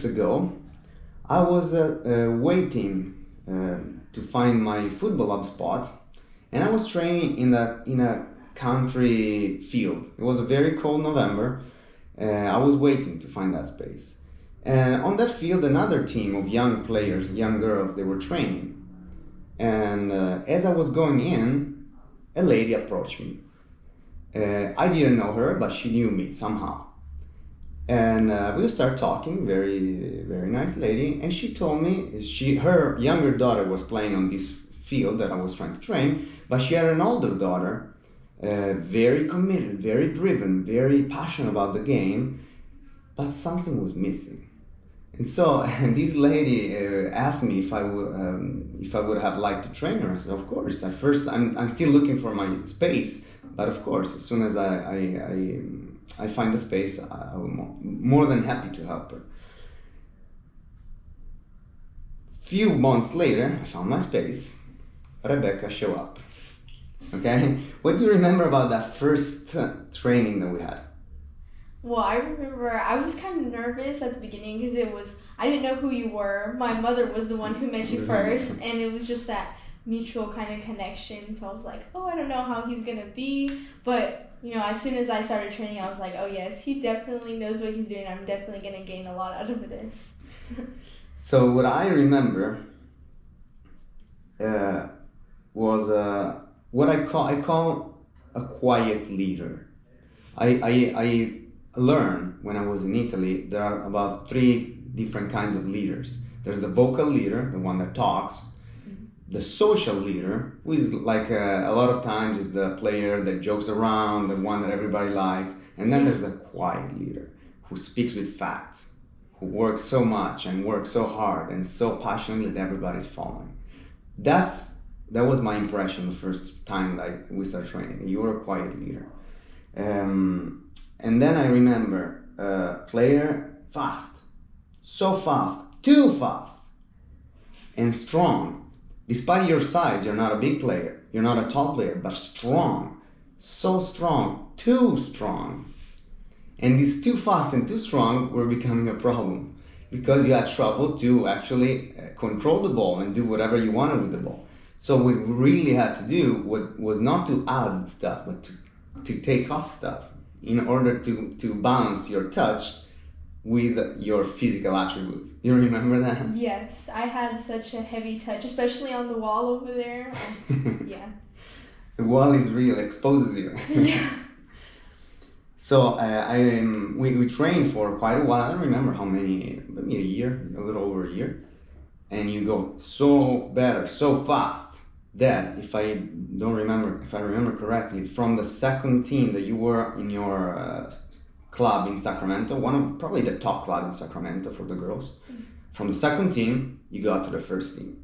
years ago, I was waiting to find my football hub spot, and I was training in a country field. It was a very cold November. I was waiting to find that space. And on that field, another team of young players, young girls, they were training. And as I was going in, a lady approached me. I didn't know her, but she knew me somehow. And we started talking, very, very nice lady. And she told me her younger daughter was playing on this field that I was trying to train, but she had an older daughter, very committed, very driven, very passionate about the game, but something was missing. And so, and this lady asked me if I would have liked to train her. I said, of course. At first, I'm still looking for my space, but of course, as soon as I find a space, I'm more than happy to help her. Few months later, I found my space. Rebecca showed up. Okay, what do you remember about that first training that we had? Well, I remember I was kind of nervous at the beginning because I didn't know who you were. My mother was the one who met you first, and it was just that mutual kind of connection. So I was like, oh, I don't know how he's gonna be, but as soon as I started training, I was like, oh yes, he definitely knows what he's doing. I'm definitely gonna gain a lot out of this. So what I remember was what I call a quiet leader. I learned when I was in Italy there are about 3 different kinds of leaders. There's the vocal leader, the one that talks. The social leader, who is like a lot of times is the player that jokes around, the one that everybody likes. And then there's the quiet leader, who speaks with facts, who works so much and works so hard and so passionately that everybody's following. That was my impression the first time that we started training. You were a quiet leader. And then I remember player fast, so fast, too fast, and strong. Despite your size, you're not a big player, you're not a tall player, but strong, so strong, too strong. And these too fast and too strong were becoming a problem because you had trouble to actually control the ball and do whatever you wanted with the ball. So what we really had to do was not to add stuff, but to take off stuff in order to balance your touch with your physical attributes. You remember that? Yes, I had such a heavy touch, especially on the wall over there. Yeah. The wall is real, exposes you. Yeah. So we trained for quite a while. I don't remember how many, maybe a year, a little over a year. And you go so fast that if I remember correctly, from the second team that you were in your club in Sacramento, one of probably the top club in Sacramento for the girls. Mm-hmm. From the second team, you got to the first team,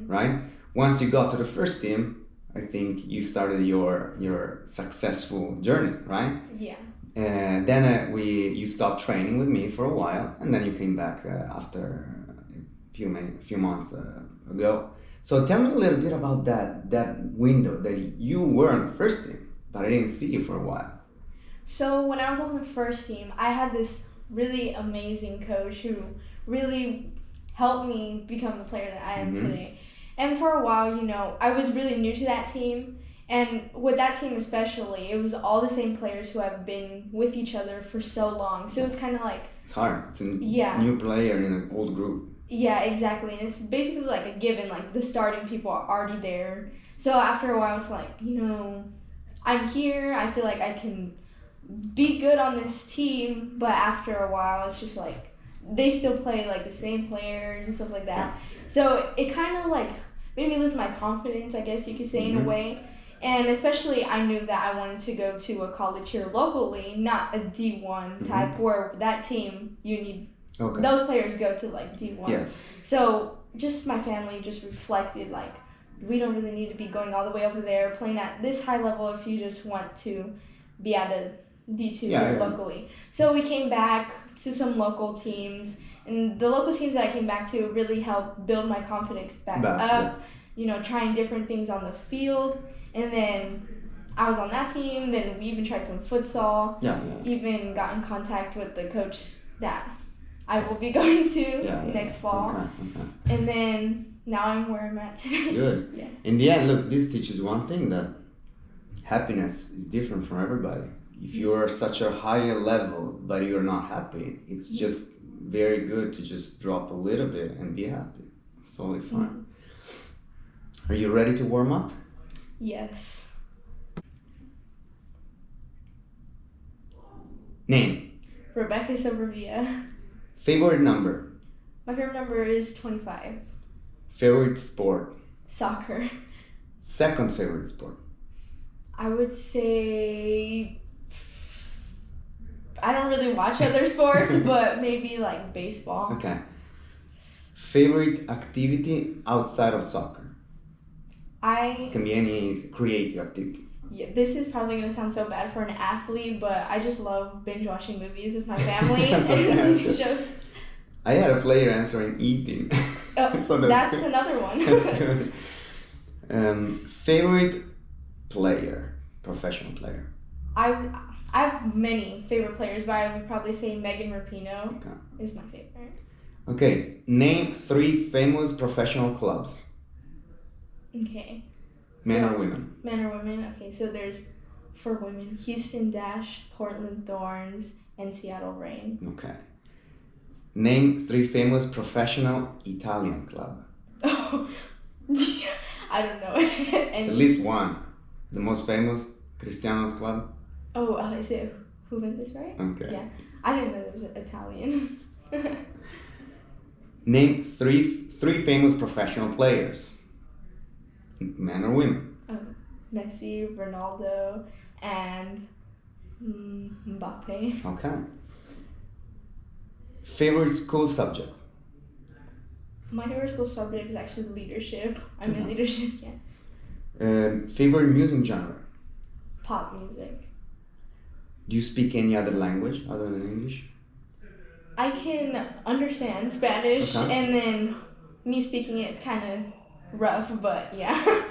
right? Once you got to the first team, I think you started your successful journey, right? Yeah. And then you stopped training with me for a while, and then you came back after a few months ago. So tell me a little bit about that window that you were on the first team, but I didn't see you for a while. So when I was on the first team, I had this really amazing coach who really helped me become the player that I am today. And for a while, I was really new to that team. And with that team especially, it was all the same players who have been with each other for so long. So it was kind of like... It's hard. It's a new player in an old group. Yeah, exactly. And it's basically like a given. Like the starting people are already there. So after a while, it's like, I'm here. I feel like I can be good on this team. But after a while, it's just like they still play like the same players and stuff like that. So it kind of like made me lose my confidence, I guess you could say, in a way. And especially I knew that I wanted to go to a college here locally, not a D1 type where that team you need those players go to like D1. Yes. So just my family just reflected like we don't really need to be going all the way over there playing at this high level if you just want to be at a D2 locally. So we came back to some local teams, and the local teams that I came back to really helped build my confidence back up. Trying different things on the field. And then I was on that team. Then we even tried some futsal. Even got in contact with the coach that I will be going to Yeah, next fall. Okay. And then now I'm where I'm at today. Good. Yeah. In the end, look, this teaches one thing, that happiness is different from everybody. If you're such a higher level but you're not happy, it's just very good to just drop a little bit and be happy. It's totally fine. Are you ready to warm up? Yes. Name. Rebecca Sobrevilla. Favorite number. My favorite number is 25. Favorite sport. Soccer. Second favorite sport. I would say I don't really watch other sports, but maybe like baseball. Okay. Favorite activity outside of soccer. Can be any creative activity. Yeah, this is probably going to sound so bad for an athlete, but I just love binge watching movies with my family and TV shows. I had a player answering eating. Oh, so that's another one. That's good. Favorite player, professional player. I have many favorite players, but I would probably say Megan Rapinoe is my favorite. Okay, name 3 famous professional clubs. Okay. Men or women? Men or women. Okay, so there's, for women, Houston Dash, Portland Thorns, and Seattle Reign. Okay. Name 3 famous professional Italian club. Oh, I don't know. At least one. The most famous, Cristiano's club. Oh, is it Juventus, right? Okay. Yeah. I didn't know it was Italian. Name three famous professional players. Men or women? Messi, Ronaldo, and Mbappe. Okay. Favorite school subject? My favorite school subject is actually leadership. I'm in leadership, yeah. Favorite music genre? Pop music. Do you speak any other language other than English? I can understand Spanish, and then me speaking it is kind of rough, but yeah.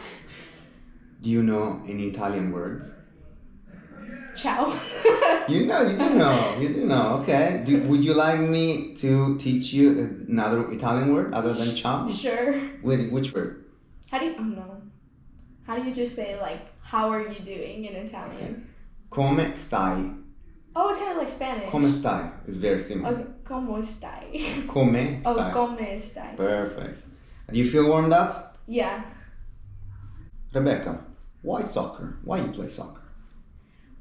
Do you know any Italian words? Ciao. You do know. Okay. Would you like me to teach you another Italian word other than ciao? Sure. Which word? How do you just say like, how are you doing in Italian? Okay. Come stai? Oh, it's kind of like Spanish. Come stai is very similar. Okay, como stai? Come stai. Oh, come stai. Perfect. Do you feel warmed up? Yeah. Rebecca, why soccer? Why you play soccer?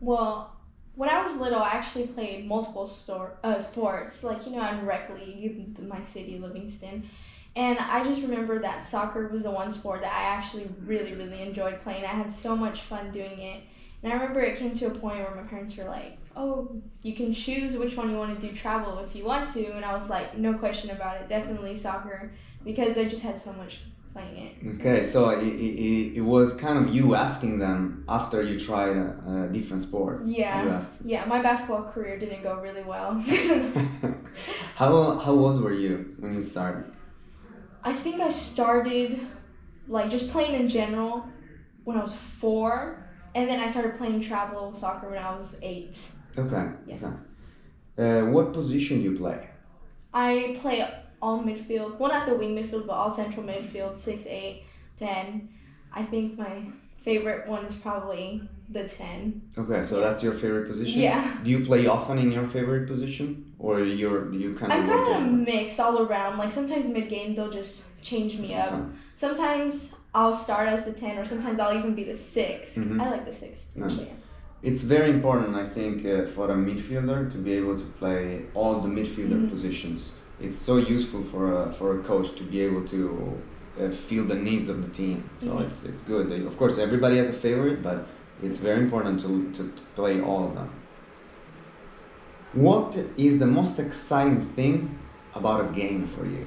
Well, when I was little, I actually played multiple sports. Like, I'm rec league in my city, Livingston. And I just remember that soccer was the one sport that I actually really, really enjoyed playing. I had so much fun doing it. And I remember it came to a point where my parents were like, oh, you can choose which one you want to do travel if you want to. And I was like, no question about it, definitely soccer, because I just had so much playing it. Okay, so it was kind of you asking them after you tried different sports. Yeah, my basketball career didn't go really well. How old were you when you started? I think I started like just playing in general when I was 4. And then I started playing travel soccer when I was 8. Okay. Yeah. Okay. What position do you play? I play all midfield. Well, not the wing midfield, but all central midfield, 6'8", 10. I think my favorite one is probably the 10. Okay, so that's your favorite position? Yeah. Do you play often in your favorite position? Or do you kind of... I'm kind of mixed all around. Like sometimes mid-game they'll just change me up. Okay. Sometimes I'll start as the 10, or sometimes I'll even be the 6. Mm-hmm. I like the 6 too. No. Yeah. It's very important, I think, for a midfielder to be able to play all the midfielder positions. It's so useful for a coach to be able to feel the needs of the team. So it's good. Of course, everybody has a favorite, but it's very important to play all of them. What is the most exciting thing about a game for you?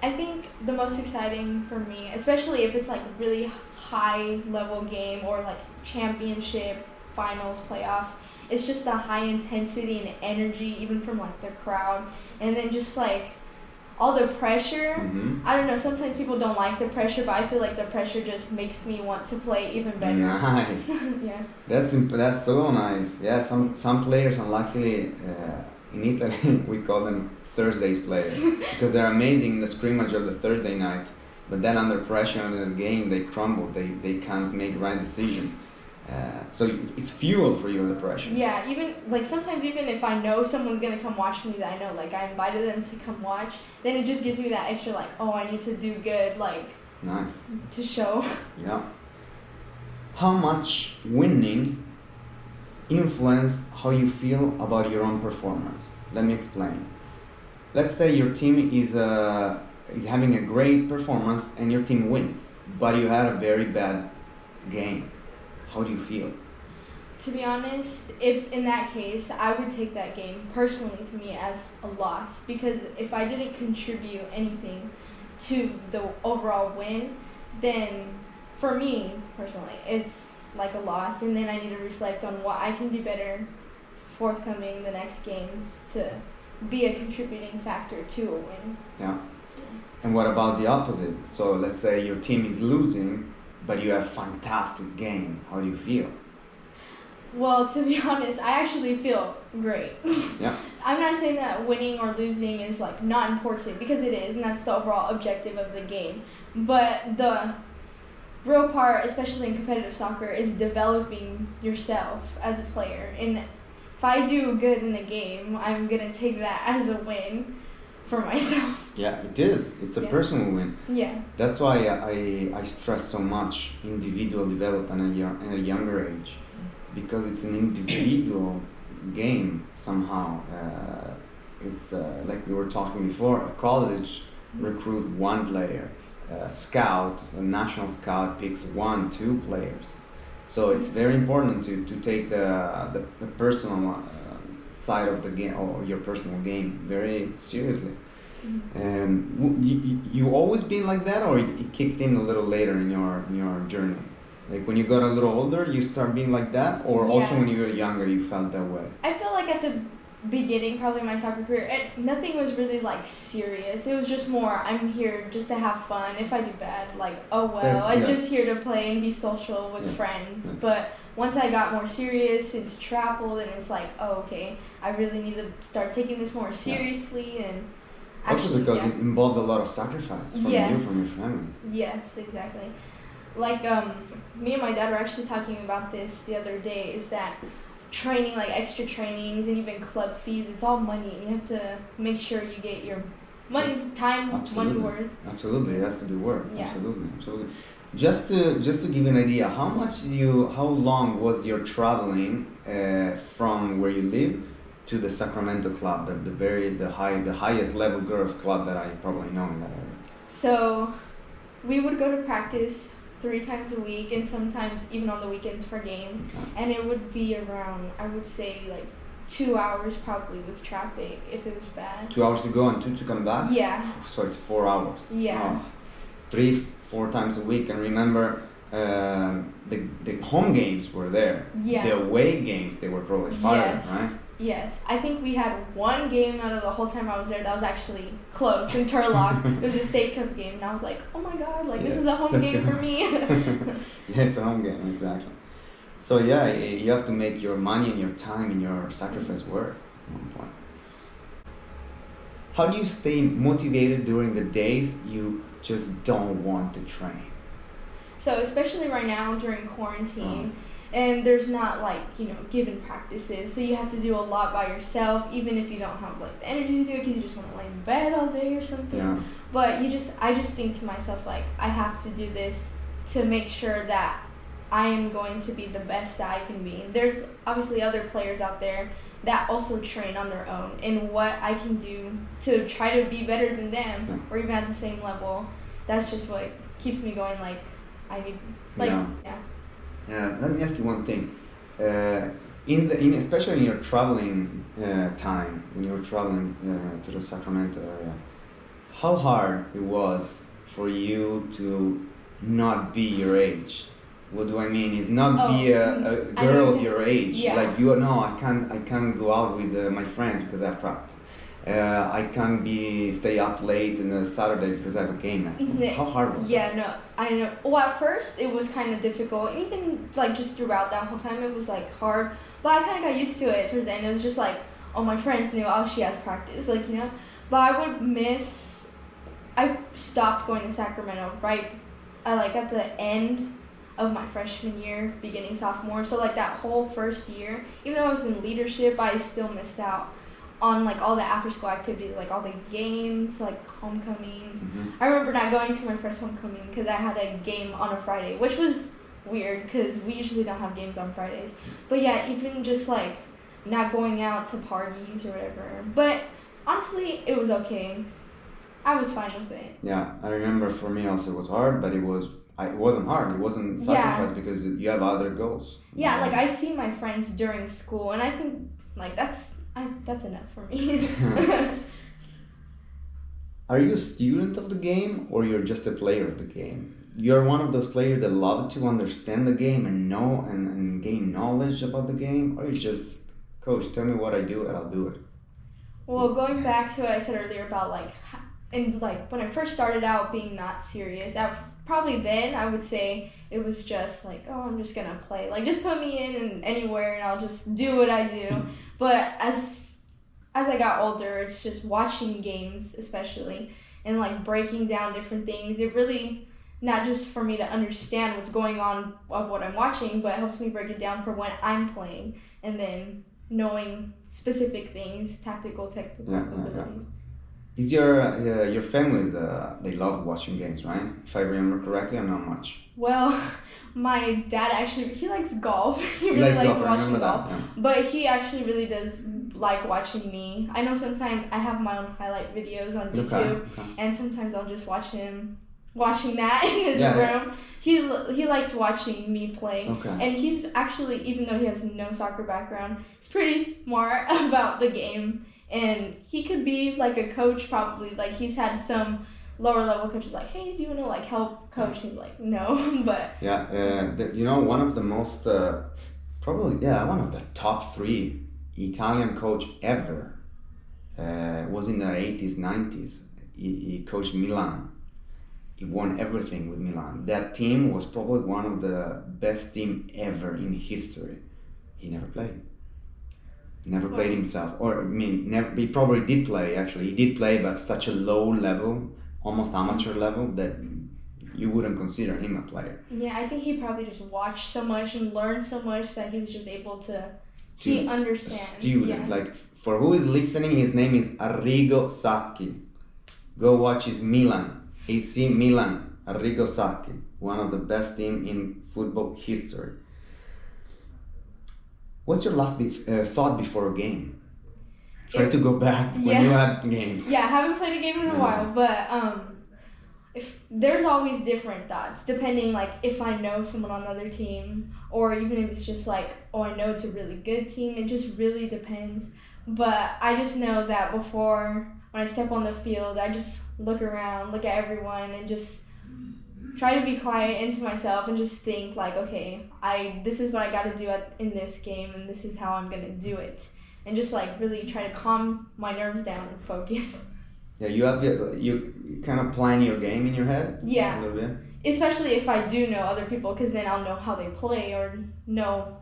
I think the most exciting for me, especially if it's like a really high level game or like championship, finals, playoffs, it's just the high intensity and energy even from like the crowd, and then just like all the pressure. I don't know, sometimes people don't like the pressure, but I feel like the pressure just makes me want to play even better. Nice. Yeah. That's so nice. Yeah, some players, unluckily, in Italy we call them Thursday's players because they're amazing in the scrimmage of the Thursday night, but then under pressure in the game they crumble. They can't make right decision. So it's fuel for you, the pressure. Yeah, even like sometimes even if I know someone's gonna come watch me, that I know like I invited them to come watch, then it just gives me that extra like, oh, I need to do good, like nice to show. Yeah. How much winning influence how you feel about your own performance? Let me explain. Let's say your team is having a great performance and your team wins, but you had a very bad game. How do you feel? To be honest, if in that case, I would take that game personally to me as a loss, because if I didn't contribute anything to the overall win, then for me personally, it's like a loss, and then I need to reflect on what I can do better forthcoming the next games to be a contributing factor to a win. Yeah. And what about the opposite? So let's say your team is losing, but you have a fantastic game. How do you feel? Well, to be honest, I actually feel great. Yeah. I'm not saying that winning or losing is like not important, because it is, and that's the overall objective of the game. But the real part, especially in competitive soccer, is developing yourself as a player. And if I do good in a game, I'm gonna take that as a win for myself. Yeah, it is. It's a personal win. Yeah. That's why I stress so much individual development at a younger age, because it's an individual game somehow. It's like we were talking before, a college recruit one player, a scout, a national scout picks 1-2 players. So it's very important to take the personal side of the game, or your personal game, very seriously. You always been like that, or it kicked in a little later in your journey? Like when you got a little older, you start being like that, or also when you were younger, you felt that way? I feel like at the beginning, probably my soccer career, nothing was really like serious. It was just more, I'm here just to have fun. If I do bad, like, oh well, I'm just here to play and be social with friends. Yes. But once I got more serious and to travel, then it's like, oh, okay, I really need to start taking this more seriously. And also because it involved a lot of sacrifice from you, from your family. Yes, exactly. Like me and my dad were actually talking about this the other day, is that training, like extra trainings and even club fees, it's all money. You have to make sure you get your money's time, money worth. Absolutely, it has to be worth. Yeah. Absolutely. Just to give you an idea, how long was your traveling from where you live to the Sacramento club, the highest level girls club that I probably know in that area? So we would go to practice 3 times a week, and sometimes even on the weekends for games. Okay. And it would be around, I would say, like 2 hours probably with traffic if it was bad. 2 hours to go and 2 to come back? Yeah. So it's 4 hours. Yeah. 3-4 times a week. And remember, the home games were there. Yeah. The away games, they were probably farther, right? Yes, I think we had one game out of the whole time I was there that was actually close in Turlock. It was a state cup game, and I was like, oh my god, like this is a home game for me. Yeah, it's a home game, exactly. So yeah, you have to make your money and your time and your sacrifice worth at one point. How do you stay motivated during the days you just don't want to train? So especially right now during quarantine, and there's not like, given practices, so you have to do a lot by yourself, even if you don't have like the energy to do it because you just want to lay in bed all day or something. Yeah. But I just think to myself, like, I have to do this to make sure that I am going to be the best that I can be. There's obviously other players out there that also train on their own, and what I can do to try to be better than them or even at the same level, that's just what keeps me going. Like, I need, like, Yeah, let me ask you one thing. Especially in your traveling time, when you were traveling to the Sacramento area, how hard it was for you to not be your age? What do I mean? Is not be a girl of your age. Yeah. Like I can't go out with my friends because I have practice. I can't stay up late on a Saturday because I have a game night. How hard was it? Yeah, no, I know. Well, at first it was kind of difficult, and even like just throughout that whole time it was like hard. But I kind of got used to it towards the end. It was just like, oh, my friends knew, oh, she has practice, like, But I stopped going to Sacramento right at the end of my freshman year, beginning sophomore. So like that whole first year, even though I was in leadership, I still missed out on like all the after school activities, like all the games, like homecomings. Mm-hmm. I remember not going to my first homecoming because I had a game on a Friday, which was weird because we usually don't have games on Fridays. But yeah, even just like not going out to parties or whatever. But honestly, it was okay. I was fine with it. Yeah, I remember for me also it was hard, but it wasn't hard. It wasn't sacrifice because you have other goals. Yeah, like I see my friends during school, and I think like that's enough for me. Are you a student of the game or you're just a player of the game? You're one of those players that love to understand the game and know and gain knowledge about the game, or you just, coach, tell me what I do and I'll do it. Well, going back to what I said earlier about when I first started out being not serious, probably then I would say it was just like, oh, I'm just gonna play. Like, just put me in and anywhere and I'll just do what I do. But as I got older, it's just watching games, especially, and like breaking down different things. It really, not just for me to understand what's going on of what I'm watching, but it helps me break it down for when I'm playing, and then knowing specific things, technical abilities. Yeah. Is your family, they love watching games, right? If I remember correctly, or not much? Well, my dad actually, he likes golf. He really likes likes golf, I watching remember golf. that, yeah. But he actually really does like watching me. I know sometimes I have my own highlight videos on YouTube, and sometimes I'll just watch him watching that in his room. Yeah. He likes watching me play. Okay. And he's actually, even though he has no soccer background, he's pretty smart about the game. And he could be like a coach probably. Like he's had some lower level coaches like, hey, do you want to like help coach? He's like, no, but. Yeah, one of the most, one of the top 3 Italian coach ever was in the 80s, 90s. He coached Milan. He won everything with Milan. That team was probably one of the best team ever in history. He never played. Never played himself. Or, I mean, he probably did play, actually. He did play, but such a low level, almost amateur level, that you wouldn't consider him a player. Yeah, I think he probably just watched so much and learned so much that he was just able to... He understands. A student. Yeah. Like, for who is listening, his name is Arrigo Sacchi. Go watch his Milan. AC Milan, Arrigo Sacchi, one of the best teams in football history. What's your last thought before a game? Try to go back when you had games. Yeah, I haven't played a game in a while, but if there's always different thoughts depending, like if I know someone on the other team, or even if it's just like, oh, I know it's a really good team. It just really depends. But I just know that before, when I step on the field, I just look around, look at everyone, and just try to be quiet into myself and just think like, okay, this is what I got to do in this game, and this is how I'm going to do it. And just like really try to calm my nerves down and focus. Yeah, you kind of plan your game in your head? Yeah. A little bit? Especially if I do know other people, because then I'll know how they play or know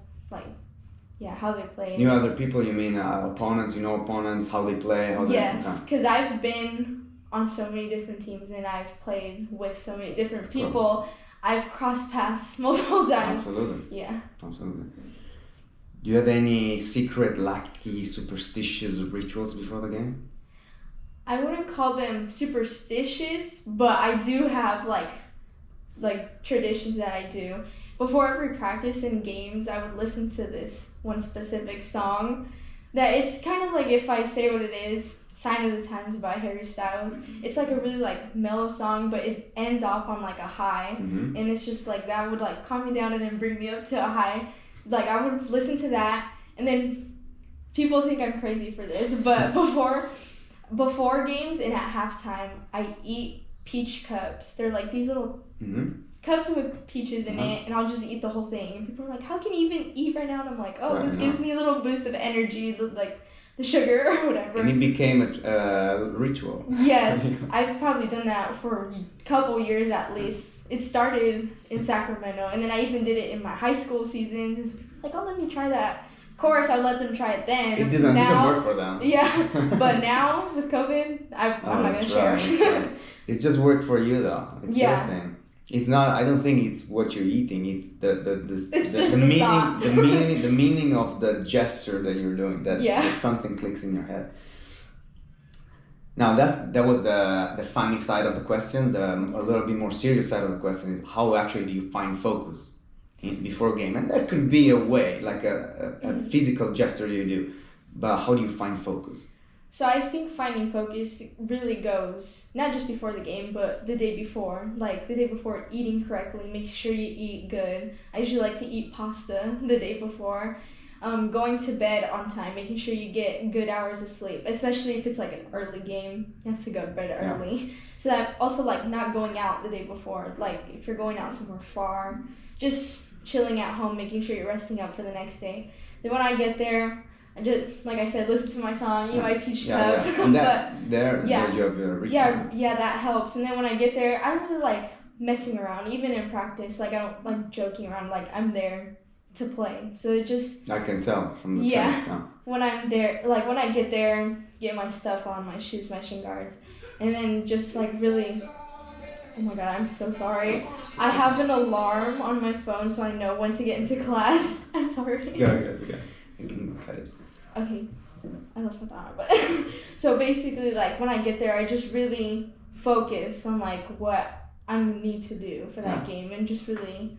how they play. You know other people, you mean opponents, opponents, how they play? Yes, because I've been on so many different teams and I've played with so many different people. I've crossed paths multiple times. Absolutely. Yeah. Absolutely. Do you have any secret, lucky, superstitious rituals before the game? I wouldn't call them superstitious, but I do have like traditions that I do. Before every practice and games, I would listen to this one specific song. That it's kind of like, if I say what it is, Sign of the Times by Harry Styles. It's like a really like mellow song, but it ends off on like a high. Mm-hmm. And it's just like that would like calm me down and then bring me up to a high. Like I would listen to that, and then people think I'm crazy for this, but before games and at halftime, I eat peach cups. They're like these little cups with peaches in it, and I'll just eat the whole thing. And people are like, how can you even eat right now? And I'm like, this gives me a little boost of energy, like the sugar or whatever. And it became a ritual. Yes, I've probably done that for a couple years at least. It started in Sacramento, and then I even did it in my high school seasons. Like, let me try that course, I let them try it then. It doesn't work for them. Yeah, but now with COVID, I'm not gonna share. Right. It's just work for you though. It's your thing. It's not. I don't think it's what you're eating. It's the meaning of the gesture that you're doing. That something clicks in your head. Now that was the funny side of the question. A little bit more serious side of the question is how actually do you find focus before a game? And that could be a way, like a physical gesture you do. But how do you find focus? So I think finding focus really goes not just before the game, but the day before. Like the day before, eating correctly, make sure you eat good. I usually like to eat pasta the day before. Going to bed on time, making sure you get good hours of sleep, especially if it's like an early game. You have to go to bed early. So that also like not going out the day before. Like if you're going out somewhere far, just chilling at home, making sure you're resting up for the next day. Then when I get there, I just, like I said, listen to my song, eat my peach cups. And that, you have your ritual. Yeah, that helps. And then when I get there, I don't really like messing around, even in practice. Like I don't like joking around. Like I'm there to play. So it just. I can tell from the training. When I'm there, like when I get there, get my stuff on, my shoes, my shin guards, and then just like really. Oh my god, I'm so sorry. I have an alarm on my phone so I know when to get into class. I'm sorry. It's okay. You can cut it. Okay, I lost my thought, but so basically, like when I get there, I just really focus on like what I need to do for that game, and just really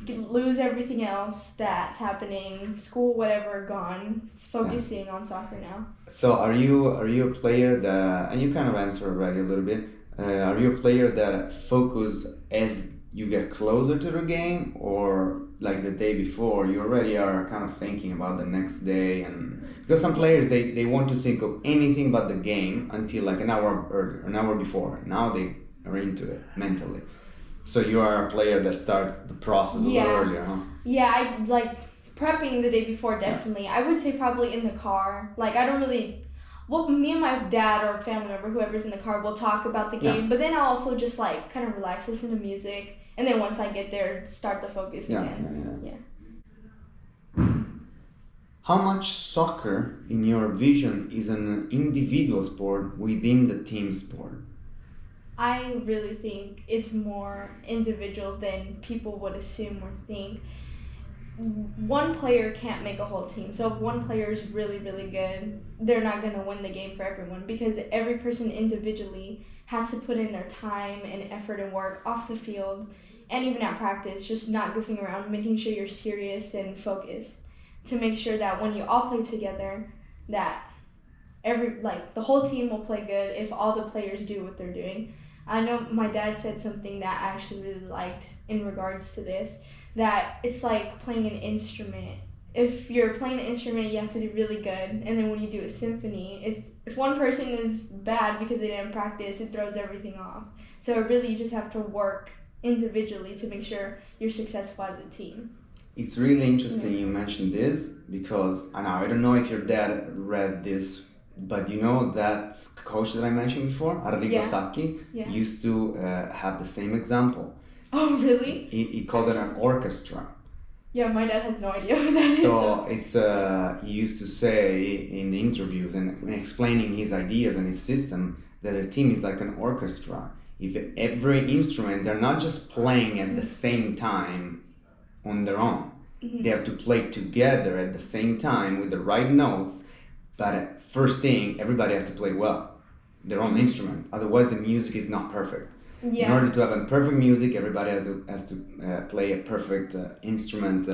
lose everything else that's happening, school, whatever, gone. It's focusing on soccer now. So are you a player that, and you kind of answered already a little bit. Are you a player that focus as you get closer to the game, or like the day before you already are kind of thinking about the next day? And because some players they want to think of anything but the game until like an hour earlier, an hour before. Now they are into it mentally. So you are a player that starts the process a little earlier, huh? Yeah, I like prepping the day before, definitely. I would say probably in the car. Like I don't really. Well, me and my dad or family member, whoever's in the car, will talk about the game. But then I'll also just like kind of relax, listen to music. And then once I get there, start the focus again. How much soccer, in your vision, is an individual sport within the team sport? I really think it's more individual than people would assume or think. One player can't make a whole team. So if one player is really, really good, they're not going to win the game for everyone, because every person individually has to put in their time and effort and work off the field and even at practice, just not goofing around, making sure you're serious and focused to make sure that when you all play together, that the whole team will play good if all the players do what they're doing. I know my dad said something that I actually really liked in regards to this, that it's like playing an instrument. If you're playing an instrument, you have to do really good, and then when you do a symphony, if one person is bad because they didn't practice, it throws everything off. So really you just have to work individually to make sure you're successful as a team. It's really interesting you mentioned this, because I don't know if your dad read this, but you know that coach that I mentioned before, Arrigo Sacchi, used to have the same example. Oh, really? He called it an orchestra. Yeah, my dad has no idea what that is. So it's he used to say in the interviews and when explaining his ideas and his system that a team is like an orchestra. If every instrument, they're not just playing at the same time on their own. They have to play together at the same time with the right notes. But first thing, everybody has to play well, their own instrument. Otherwise, the music is not perfect. Yeah. In order to have a perfect music, everybody has to play a perfect instrument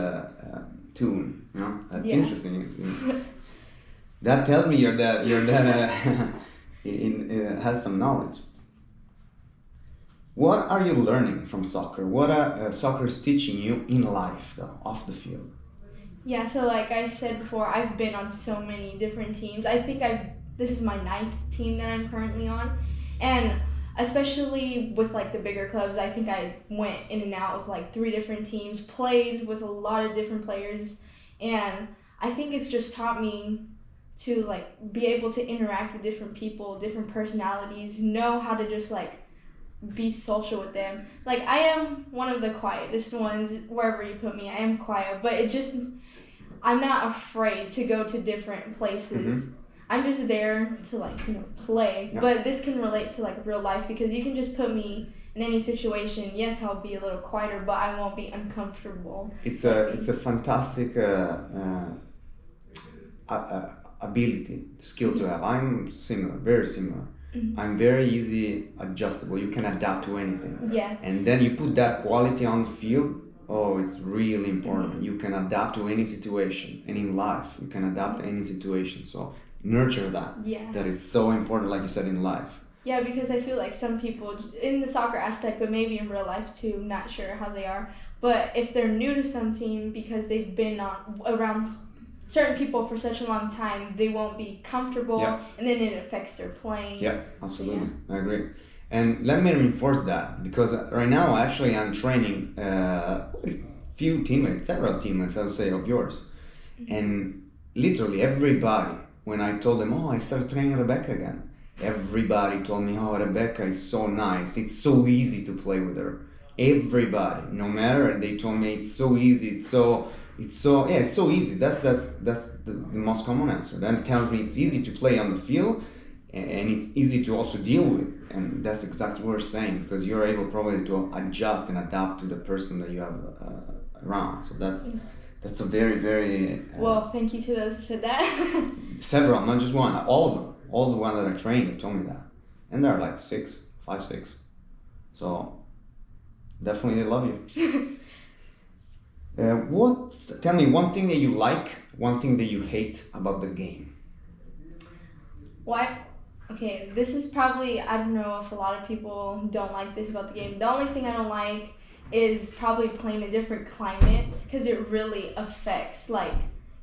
tune. You know, that's interesting. That tells me your dad has some knowledge. What are you learning from soccer? What soccer is teaching you in life, though, off the field? Yeah, so like I said before, I've been on so many different teams. I think this is my 9th team that I'm currently on, and especially with like the bigger clubs, I think I went in and out of like 3 different teams, played with a lot of different players, and I think it's just taught me to like be able to interact with different people, different personalities, know how to just like be social with them. Like I am one of the quietest ones wherever you put me. I am quiet, but I'm not afraid to go to different places. Mm-hmm. I'm just there to like, play. Yeah. But this can relate to like real life because you can just put me in any situation. Yes, I'll be a little quieter, but I won't be uncomfortable. It's a fantastic ability, skill to have. I'm similar, very similar. Mm-hmm. I'm very easy adjustable. You can adapt to anything. Yeah. And then you put that quality on the field. Oh, it's really important. Mm-hmm. You can adapt to any situation, and in life, you can adapt to any situation. So nurture that. Yeah. That is so important, like you said, in life. Yeah, because I feel like some people in the soccer aspect, but maybe in real life too, not sure how they are. But if they're new to some team because they've been around certain people for such a long time, they won't be comfortable, and then it affects their playing. Yeah, absolutely. Yeah. I agree. And let me reinforce that because right now, actually, I'm training few teammates, several teammates, I would say, of yours. Mm-hmm. And literally everybody, when I told them, oh, I started training Rebecca again, everybody told me, oh, Rebecca is so nice. It's so easy to play with her. Everybody, no matter, and they told me it's so easy. It's so easy. That's the most common answer. That tells me it's easy to play on the field, and it's easy to also deal with. And that's exactly what we're saying because you're able probably to adjust and adapt to the person that you have around. So that's a very, very well, thank you to those who said that. Several, not just one. All of them. All the ones that I trained, they told me that, and they're like 5, 6. So definitely they love you. Tell me one thing that you like, one thing that you hate about the game. What? Okay, this is probably, I don't know if a lot of people don't like this about the game. The only thing I don't like is probably playing in different climates because it really affects like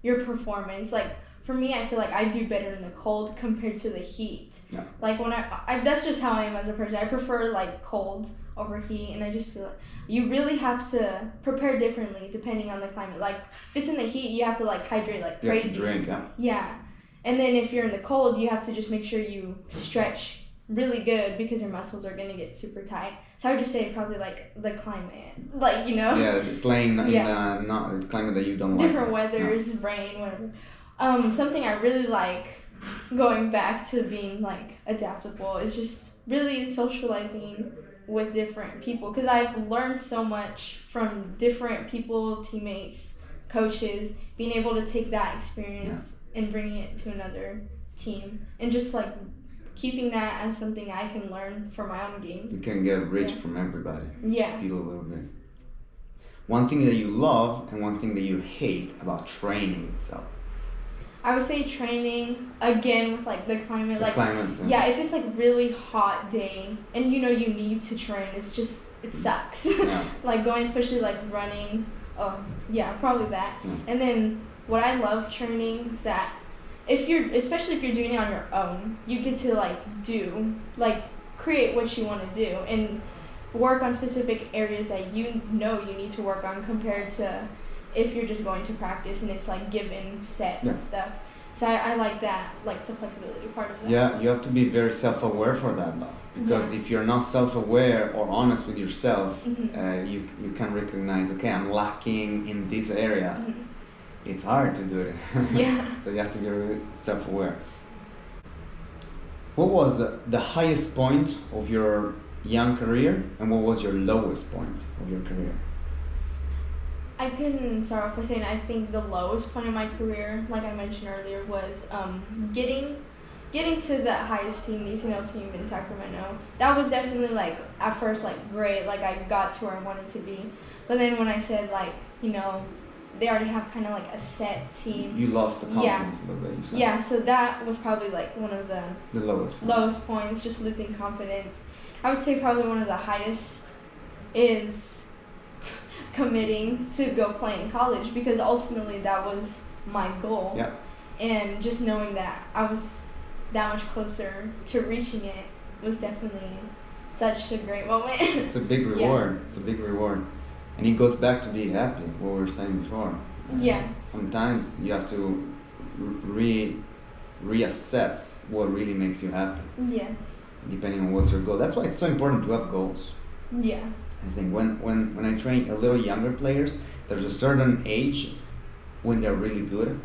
your performance. Like for me, I feel like I do better in the cold compared to the heat. Yeah. Like when I that's just how I am as a person. I prefer like cold over heat, and I just feel like you really have to prepare differently depending on the climate. Like if it's in the heat, you have to like hydrate like crazy. You have to drink, yeah. Yeah. And then if you're in the cold, you have to just make sure you stretch really good because your muscles are going to get super tight. So I would just say probably like the climate. Like, Yeah, playing in not the climate that you don't like. Different weathers, rain, whatever. Something I really like going back to being like adaptable is just really socializing with different people because I've learned so much from different people, teammates, coaches, being able to take that experience and bringing it to another team and just like keeping that as something I can learn for my own game. You can get rich from everybody. Yeah. Steal a little bit. One thing that you love and one thing that you hate about training itself. I would say training again with like the climate. The climate. Yeah, if it's like really hot day and you need to train, it sucks. Yeah. Like going, especially like running. Oh yeah, probably that. Yeah. And then what I love training is that especially if you're doing it on your own, you get to create what you want to do and work on specific areas that you need to work on compared to if you're just going to practice and it's like given set and stuff. So I like that, like the flexibility part of that. Yeah, you have to be very self-aware for that though. Because if you're not self-aware or honest with yourself, you can recognize, okay, I'm lacking in this area. Mm-hmm. It's hard to do it. Yeah. So you have to be really self-aware. What was the highest point of your young career and what was your lowest point of your career? I can start off by saying I think the lowest point of my career, like I mentioned earlier, was getting to the highest team, the ECNL team in Sacramento. That was definitely like at first like great, like I got to where I wanted to be. But then when I said like, they already have kind of like a set team. You lost the confidence a little bit, you said. Yeah, so that was probably like one of the lowest points, just losing confidence. I would say probably one of the highest is committing to go play in college because ultimately that was my goal. Yeah. And just knowing that I was that much closer to reaching it was definitely such a great moment. It's a big reward. Yeah. It's a big reward. And it goes back to be happy, what we were saying before. Yeah. Sometimes you have to reassess what really makes you happy. Yes. Depending on what's your goal. That's why it's so important to have goals. Yeah. I think when I train a little younger players, there's a certain age when they're really good,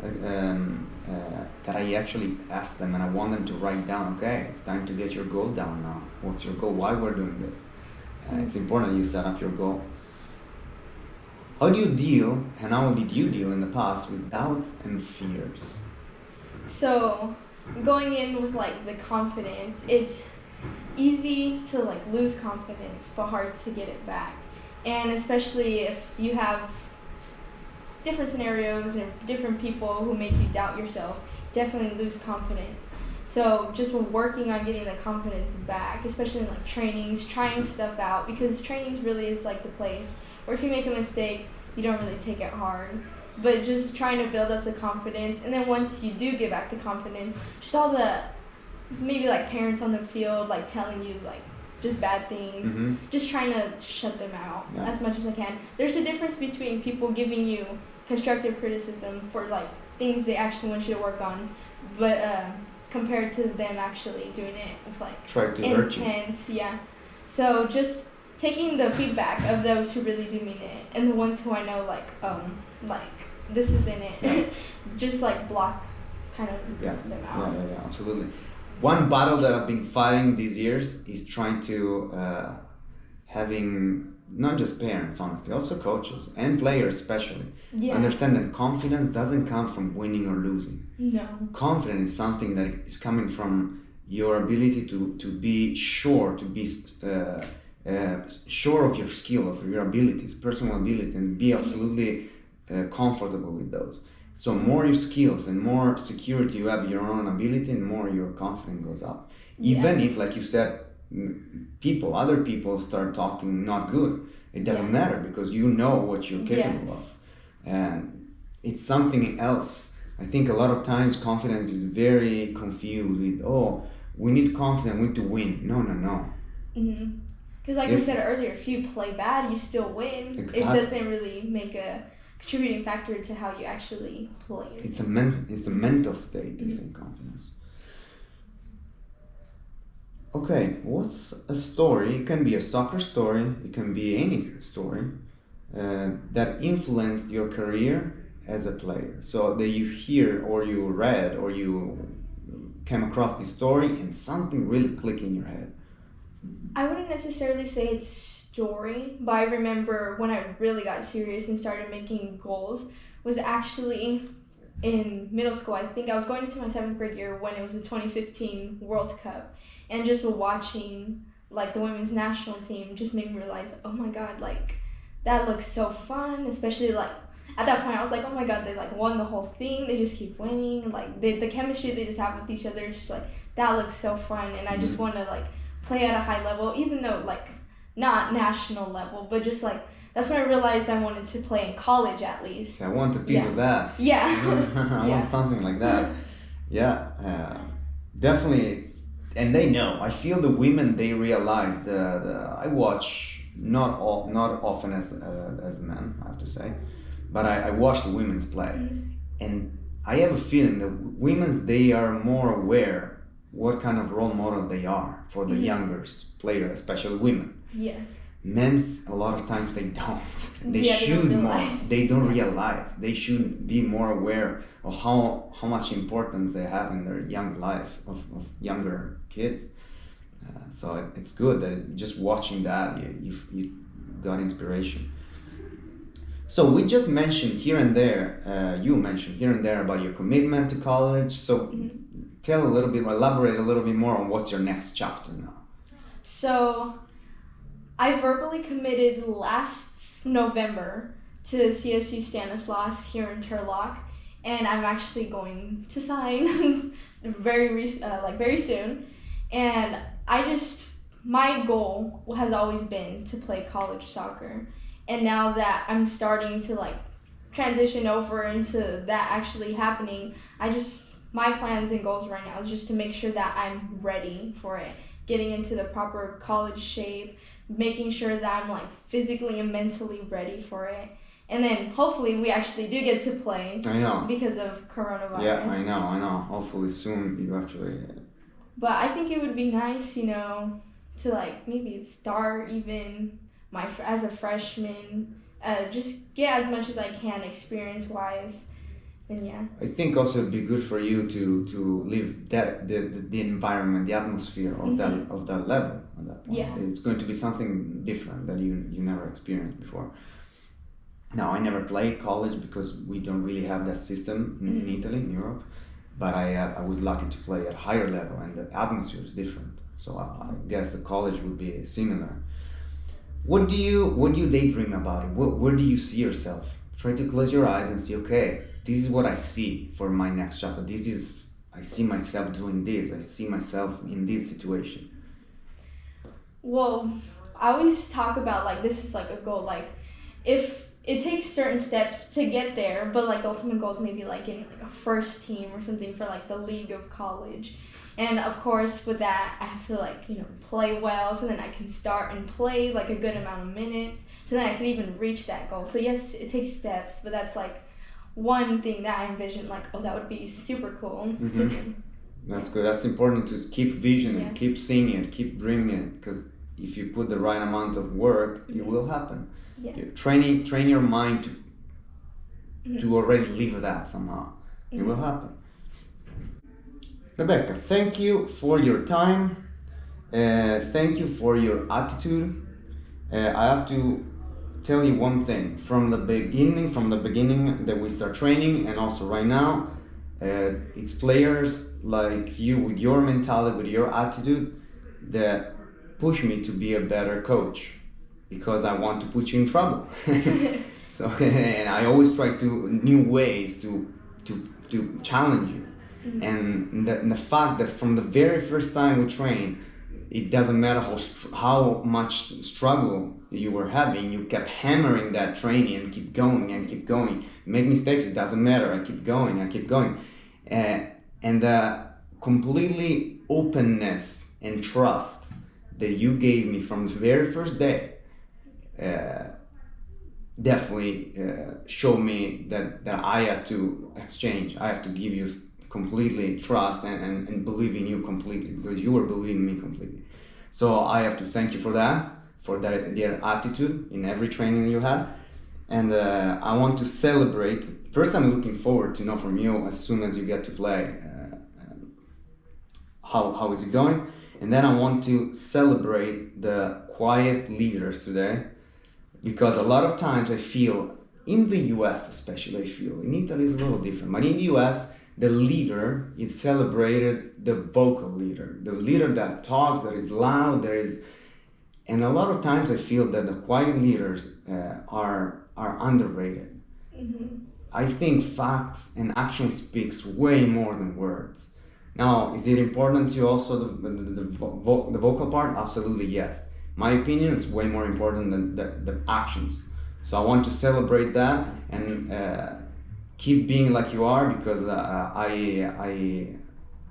that I actually ask them and I want them to write down, okay, it's time to get your goal down now. What's your goal? Why we're doing this? It's important you set up your goal. How do you deal, and how did you deal in the past with doubts and fears? So going in with like the confidence, it's easy to like lose confidence but hard to get it back. And especially if you have different scenarios and different people who make you doubt yourself, definitely lose confidence. So just working on getting the confidence back, especially in like trainings, trying stuff out, because trainings really is like the place where if you make a mistake, you don't really take it hard. But just trying to build up the confidence, and then once you do get back the confidence, just all the maybe like parents on the field like telling you like just bad things, just trying to shut them out as much as I can. There's a difference between people giving you constructive criticism for like things they actually want you to work on, but compared to them actually doing it with like Try to hurt you. intent, yeah. So just taking the feedback of those who really do mean it, and the ones who I know like this isn't it, just like block kind of them out. Yeah, absolutely. One battle that I've been fighting these years is trying to having not just parents, honestly, also coaches and players especially understand that confidence doesn't come from winning or losing. No. Confidence is something that is coming from your ability to be sure, to be sure of your skill, of your abilities, personal abilities, and be absolutely comfortable with those. So more your skills and more security you have in your own ability, and more your confidence goes up. Even if, like you said, other people start talking not good, it doesn't matter because you know what you're capable of. And it's something else. I think a lot of times confidence is very confused with, oh, we need confidence, we need to win. No. Because like we said earlier, if you play bad, you still win. Exactly. It doesn't really make a contributing factor to how you actually play. It's a mental state, I think, confidence. Okay, what's a story? It can be a soccer story, it can be any story that influenced your career as a player. So that you hear or you read or you came across this story and something really clicked in your head. I wouldn't necessarily say it's story, but I remember when I really got serious and started making goals was actually in middle school. I think I was going into my 7th grade year when it was the 2015 World Cup, and just watching like the women's national team just made me realize, oh my god, like that looks so fun. Especially like at that point I was like, oh my god, they like won the whole thing, they just keep winning, like the chemistry they just have with each other is just like, that looks so fun, and I just want to like play at a high level, even though like not national level, but just like that's when I realized I wanted to play in college at least. I want a piece of that. I want something like that. Definitely. And they know. I feel the women, they realize I watch not often as a man, I have to say, but I watch the women's play, and I have a feeling that women's, they are more aware what kind of role model they are for the younger players, especially women. Men's, a lot of times they don't. They should more. They don't realize. They should be more aware of how much importance they have in their young life of younger kids. So it's good that just watching that you got inspiration. So we just mentioned here and there. You mentioned here and there about your commitment to college. So tell a little bit, elaborate a little bit more on what's your next chapter now. So I verbally committed last November to CSU Stanislaus here in Turlock, and I'm actually going to sign very soon. And my goal has always been to play college soccer, and now that I'm starting to like transition over into that actually happening, my plans and goals right now is just to make sure that I'm ready for it, getting into the proper college shape, making sure that I'm like physically and mentally ready for it. And then hopefully we actually do get to play. I know. Because of coronavirus. Yeah, I know. Hopefully soon you actually. But I think it would be nice, to like maybe start even as a freshman, just get as much as I can experience-wise. And yeah. I think also it'd be good for you to live that the environment, the atmosphere of that level at that point. Yeah. It's going to be something different that you never experienced before. Now, I never played college because we don't really have that system in Italy, in Europe. But I was lucky to play at a higher level, and the atmosphere is different. So I guess the college would be similar. What do you daydream about it? Where do you see yourself? Try to close your eyes and see, okay, this is what I see for my next chapter. I see myself doing this. I see myself in this situation. Well, I always talk about like this is like a goal. Like if it takes certain steps to get there, but like the ultimate goal is maybe like getting like a first team or something for like the league of college. And of course, with that, I have to like, play well so then I can start and play like a good amount of minutes so then I can even reach that goal. So yes, it takes steps, but that's like one thing that I envision like, oh, that would be super cool to do. That's good. That's important to keep visioning, keep seeing it, keep dreaming it, because if you put the right amount of work, it will happen. Yeah. Train your mind to already live that somehow. It will happen. Rebecca, thank you for your time. Thank you for your attitude. I have to tell you one thing. From the beginning that we start training, and also right now, it's players like you with your mentality, with your attitude, that push me to be a better coach, because I want to put you in trouble. So, and I always try to new ways to challenge you. And the fact that from the very first time we train, it doesn't matter how much struggle you were having, you kept hammering that training and keep going and keep going. Make mistakes, it doesn't matter. I keep going. And the completely openness and trust that you gave me from the very first day definitely showed me that I have to exchange. I have to give you completely trust and believe in you completely, because you were believing in me completely. So I have to thank you for that, for their attitude in every training you had. And I want to celebrate. First, I'm looking forward to know from you as soon as you get to play how is it going. And then I want to celebrate the quiet leaders today, because a lot of times I feel, in the US especially, I feel, in Italy is a little different, but in the US, the leader is celebrated, the vocal leader, the leader that talks, that is loud, and a lot of times I feel that the quiet leaders are underrated. I think facts and action speaks way more than words. Now, is it important to also the vocal part? Absolutely yes. My opinion, it's way more important than the actions. So I want to celebrate that and keep being like you are, because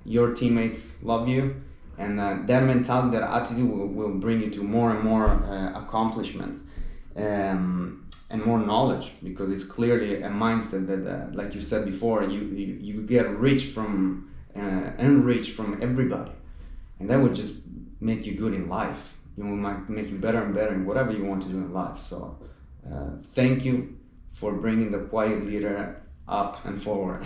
your teammates love you, and that mentality, that attitude will bring you to more and more accomplishments and more knowledge, because it's clearly a mindset that, like you said before, you get enriched from everybody, and that would just make you good in life. It will make you better and better in whatever you want to do in life. So thank you for bringing the quiet leader up and forward.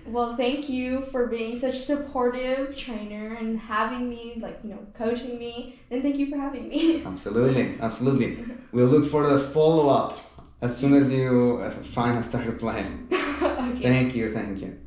Well, thank you for being such a supportive trainer and having me, coaching me. And thank you for having me. Absolutely. We'll look for the follow-up as soon as you finally start playing. Okay. Thank you.